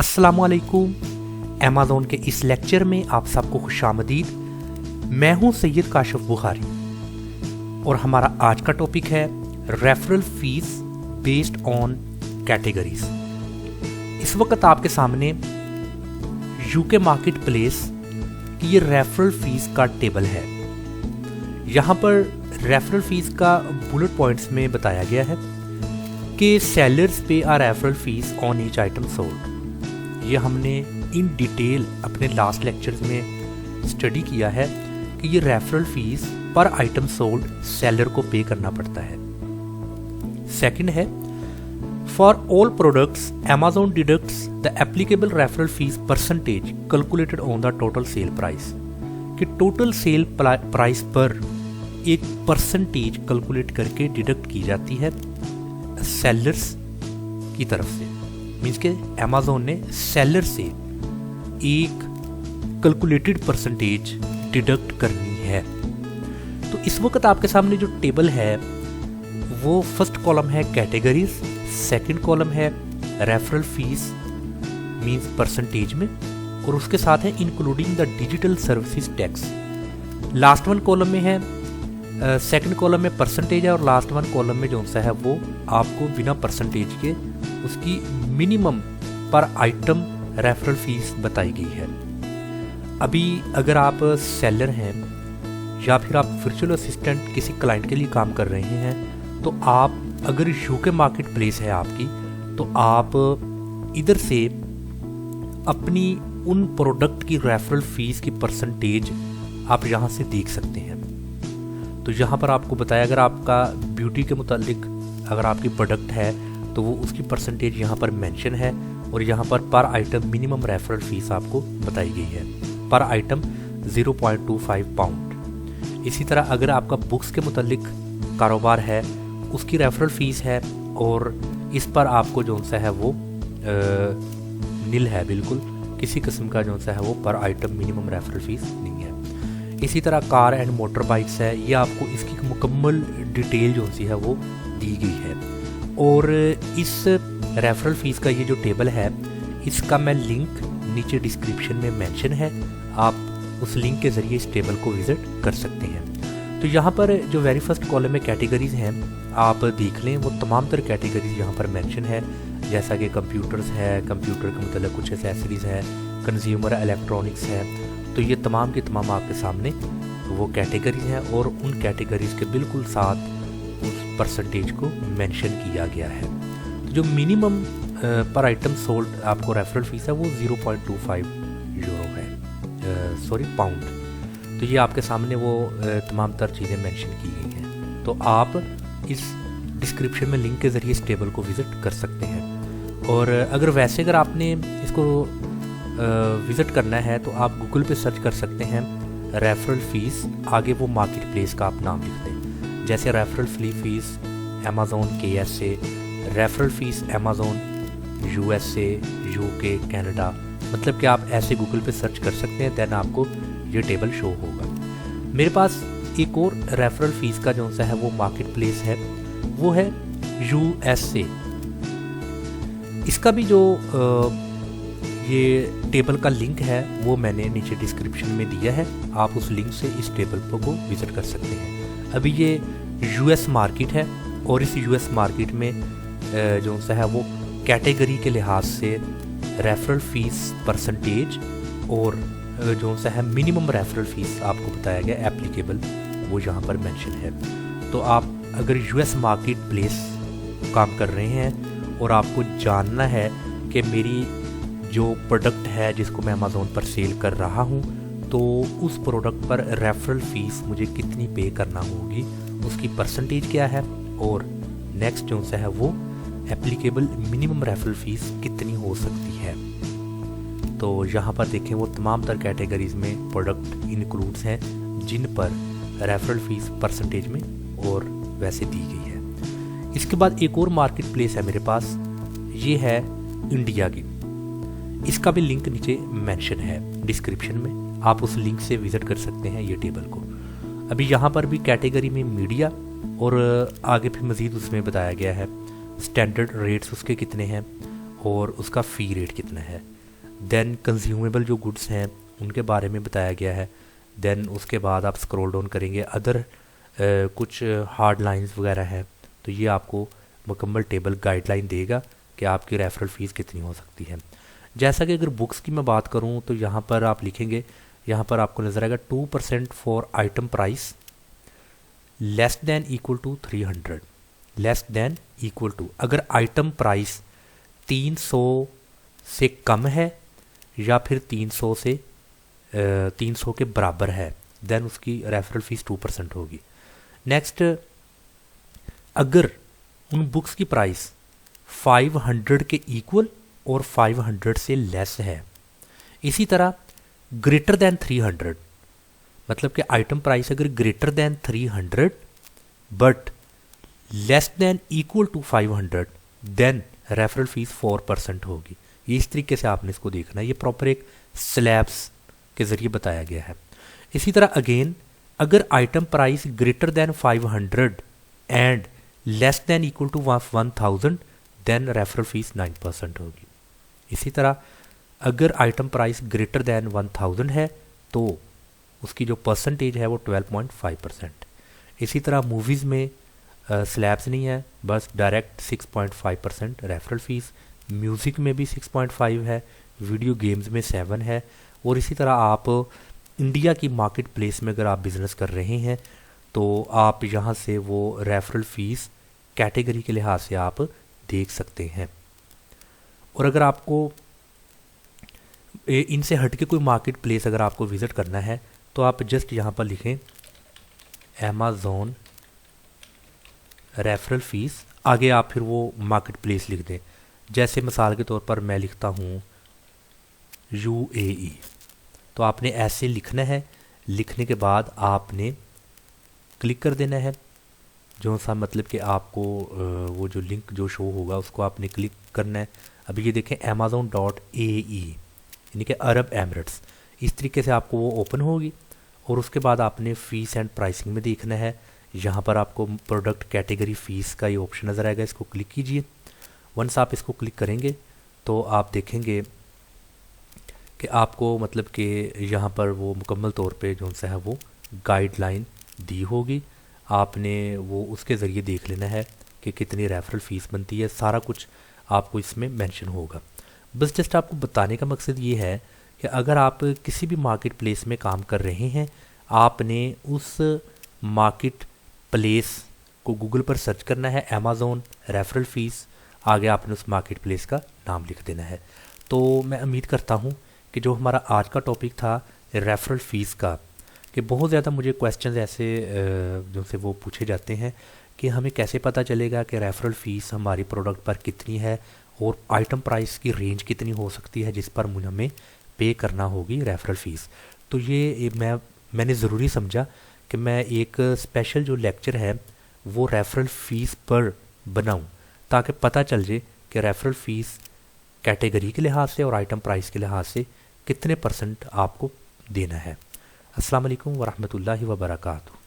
अस्सलामुअलैकुम। अमेज़ॉन के इस लेक्चर में आप सबको खुशामदीद। मैं हूं सैयद काशिफ बुखारी और हमारा आज का टॉपिक है referral fees based on categories. इस वक्त आपके सामने यूके मार्केट प्लेस की ये रेफरल फीस का टेबल है। यहाँ पर रेफरल फीस का बुलेट पॉइंट्स में बताया गया है कि sellers pay are referral fees on each item sold. ये हमने इन डिटेल अपने लास्ट लेक्चर्स में स्टडी किया है कि ये referral fees per item sold seller को पे करना पड़ता है। सेकंड है, for all products Amazon deducts the applicable referral fees percentage calculated on the total sale price. कि टोटल सेल प्राइस पर एक परसेंटेज कैलकुलेट करके डिडक्ट की जाती है सेलर्स की तरफ से। मीन्स के अमेज़ॉन ने सेलर से एक कैलकुलेटेड परसेंटेज डिडक्ट करनी है। तो इस वक्त आपके सामने जो टेबल है वो फर्स्ट कॉलम है कैटेगरीज, सेकंड कॉलम है रेफरल फीस मीन्स परसेंटेज में, और उसके साथ है including the digital services tax. Last one column में है सेकंड कॉलम में परसेंटेज है, और लास्ट वन कॉलम में जो सा है वो आपको बिना परसेंटेज के उसकी मिनिमम पर आइटम रेफरल फीस बताई गई है। अभी अगर आप सेलर हैं या फिर आप वर्चुअल असिस्टेंट किसी क्लाइंट के लिए काम कर रहे हैं, तो आप अगर यूके मार्केट प्लेस है आपकी, तो आप इधर से अपनी उन प्रोडक्ट की रेफरल फीस की परसेंटेज आप यहाँ से देख सकते हैं। तो यहाँ पर आपको बताया अगर आपका ब्यूटी के मुतालिक अगर आपकी प्रोडक्ट है तो वो उसकी परसेंटेज यहाँ पर मेंशन है, और यहाँ पर आइटम मिनिमम रेफरल फीस आपको बताई गई है पर आइटम 0.25 पाउंड। इसी तरह अगर आपका बुक्स के मुतालिक कारोबार है उसकी रेफरल फीस है, और इस पर आपको जो सा है वो नील है, बिल्कुल किसी किस्म का जो सा है वो पर आइटम मिनिमम रेफरल फीस नहीं है। इसी तरह कार एंड मोटर बाइक्स है, ये आपको इसकी मुकम्मल डिटेल जो सी है वो दी गई है। और इस रेफरल फीस का ये जो टेबल है इसका मैं लिंक नीचे डिस्क्रिप्शन में मेंशन है, आप उस लिंक के ज़रिए इस टेबल को विज़िट कर सकते हैं। तो यहाँ पर जो वेरी फर्स्ट कॉलम में कैटेगरीज हैं आप देख लें, वो तमाम तर कैटेगरीज यहाँ पर मेंशन है, जैसा कि कंप्यूटर्स है, कंप्यूटर के मतलब कुछ एसेसरीज है, कंज्यूमर इलेक्ट्रॉनिक्स है। तो ये तमाम के तमाम आपके सामने वो कैटेगरीज हैं, और उन कैटेगरीज के बिल्कुल साथ उस परसेंटेज को मेंशन किया गया है। तो जो मिनिमम पर आइटम सोल्ड आपको रेफरल फीस है वो 0.25 यूरो है, सॉरी पाउंड। तो ये आपके सामने वो तमाम तर चीज़ें मेंशन की गई हैं। तो आप इस डिस्क्रिप्शन में लिंक के ज़रिए इस टेबल को विज़िट कर सकते हैं। और अगर वैसे अगर आपने इसको विज़िट करना है तो आप गूगल पे सर्च कर सकते हैं रेफरल फीस, आगे वो मार्केट प्लेस का आप नाम लिख दें, जैसे referral fees Amazon KSA, referral fees Amazon USA, UK, Canada. मतलब कि आप ऐसे गूगल पे सर्च कर सकते हैं, दैन आपको ये टेबल शो होगा। मेरे पास एक और रेफरल फीस का जो सा है वो मार्केट प्लेस है, वो है USA। इसका भी जो ये टेबल का लिंक है वो मैंने नीचे डिस्क्रिप्शन में दिया है, आप उस लिंक से इस टेबल को विज़िट कर सकते हैं। अभी ये US मार्केट है, और इस US मार्केट में जो सा है वो कैटेगरी के लिहाज से रेफरल फीस परसेंटेज और जो सा है मिनिमम रेफरल फीस आपको बताया गया एप्लीकेबल, वो यहाँ पर मेंशन है। तो आप अगर US मार्केट प्लेस काम कर रहे हैं और आपको जानना है कि मेरी जो प्रोडक्ट है जिसको मैं अमेज़ॉन पर सेल कर रहा हूँ, तो उस प्रोडक्ट पर रेफरल फीस मुझे कितनी पे करना होगी, उसकी परसेंटेज क्या है, और नेक्स्ट जो सा है वो एप्लीकेबल मिनिमम रेफरल फीस कितनी हो सकती है। तो यहाँ पर देखें वो तमाम तर कैटेगरीज में प्रोडक्ट इंक्लूड्स हैं जिन पर रेफरल फीस परसेंटेज में और वैसे दी गई है। इसके बाद एक और मार्केट प्लेस है मेरे पास, ये है इंडिया की। इसका भी लिंक नीचे मेंशन है डिस्क्रिप्शन में, आप उस लिंक से विज़िट कर सकते हैं ये टेबल को। अभी यहाँ पर भी कैटेगरी में मीडिया, और आगे फिर मज़ीद उसमें बताया गया है स्टैंडर्ड रेट्स उसके कितने हैं, और उसका फ़ी रेट कितना है। देन कंज्यूमेबल जो गुड्स हैं उनके बारे में बताया गया है। देन उसके बाद आप स्क्रॉल डाउन करेंगे, अदर कुछ हार्ड लाइंस वगैरह हैं, तो ये आपको मुकम्मल टेबल गाइडलाइन देगा कि आपकी रेफरल फ़ीस कितनी हो सकती है। जैसा कि अगर बुक्स की मैं बात करूं तो यहाँ पर आप लिखेंगे, यहाँ पर आपको नज़र आएगा 2% for item price less than equal to 300, less than equal to, अगर आइटम प्राइस 300 से कम है या फिर 300 के बराबर है, देन उसकी रेफरल फ़ीस 2% होगी। नेक्स्ट, अगर उन बुक्स की प्राइस 500 के इक्वल और 500 से लेस है, इसी तरह ग्रेटर दैन 300, मतलब कि आइटम प्राइस अगर greater than 300 but less than equal to 500, then referral fee 4% होगी। ये इस तरीके से आपने इसको देखना है, ये प्रॉपर एक स्लैब्स के ज़रिए बताया गया है। इसी तरह अगेन, अगर item price greater than 500 and less than equal to 1000, then referral fee 9% होगी। इसी तरह अगर आइटम प्राइस ग्रेटर दैन 1000 है तो उसकी जो परसेंटेज है वो 12.5%। इसी तरह मूवीज़ में स्लैब्स नहीं है, बस डायरेक्ट 6.5% रेफरल फीस। म्यूज़िक में भी 6.5 है, वीडियो गेम्स में 7 है। और इसी तरह आप इंडिया की मार्केट प्लेस में अगर आप बिज़नेस कर रहे हैं तो आप यहाँ से वो रेफरल फीस कैटेगरी के लिहाज से आप देख सकते हैं। और अगर आपको इनसे हट के कोई मार्केट प्लेस अगर आपको विज़िट करना है तो आप जस्ट यहाँ पर लिखें अमेज़ॉन रेफरल फ़ीस, आगे आप फिर वो मार्केट प्लेस लिख दें। जैसे मिसाल के तौर पर मैं लिखता हूँ UAE, तो आपने ऐसे लिखना है। लिखने के बाद आपने क्लिक कर देना है, जो सा मतलब कि आपको वो जो लिंक जो शो होगा उसको आपने क्लिक करना है। अभी ये देखें amazon.ae, यानी कि अरब एमिरेट्स, इस तरीके से आपको वो ओपन होगी। और उसके बाद आपने फ़ीस एंड प्राइसिंग में देखना है। यहाँ पर आपको प्रोडक्ट कैटेगरी फ़ीस का ये ऑप्शन नज़र आएगा, इसको क्लिक कीजिए। वंस आप इसको क्लिक करेंगे तो आप देखेंगे कि आपको मतलब कि यहाँ पर वो मुकम्मल तौर पे जो सा है वो गाइडलाइन दी होगी। आपने वो उसके ज़रिए देख लेना है कि कितनी रेफरल फ़ीस बनती है, सारा कुछ आपको इसमें मेंशन होगा। बस जस्ट आपको बताने का मकसद ये है कि अगर आप किसी भी मार्केट प्लेस में काम कर रहे हैं, आपने उस मार्केट प्लेस को गूगल पर सर्च करना है, अमेज़ॉन रेफरल फ़ीस, आगे आपने उस मार्केट प्लेस का नाम लिख देना है। तो मैं उम्मीद करता हूँ कि जो हमारा आज का टॉपिक था रेफरल फ़ीस का, कि बहुत ज़्यादा मुझे क्वेश्चंस ऐसे जो से वो पूछे जाते हैं कि हमें कैसे पता चलेगा कि रेफरल फ़ीस हमारी प्रोडक्ट पर कितनी है और आइटम प्राइस की रेंज कितनी हो सकती है जिस पर हमें पे करना होगी रेफरल फ़ीस। तो ये मैंने ज़रूरी समझा कि मैं एक स्पेशल जो लेक्चर है वो रेफरल फ़ीस पर बनाऊं, ताकि पता चल जाए कि रेफरल फ़ीस कैटेगरी के लिहाज से और आइटम प्राइस के लिहाज से कितने % आपको देना है। अस्सलाम वालेकुम वरहमतुल्लाहि वबरकातुहू।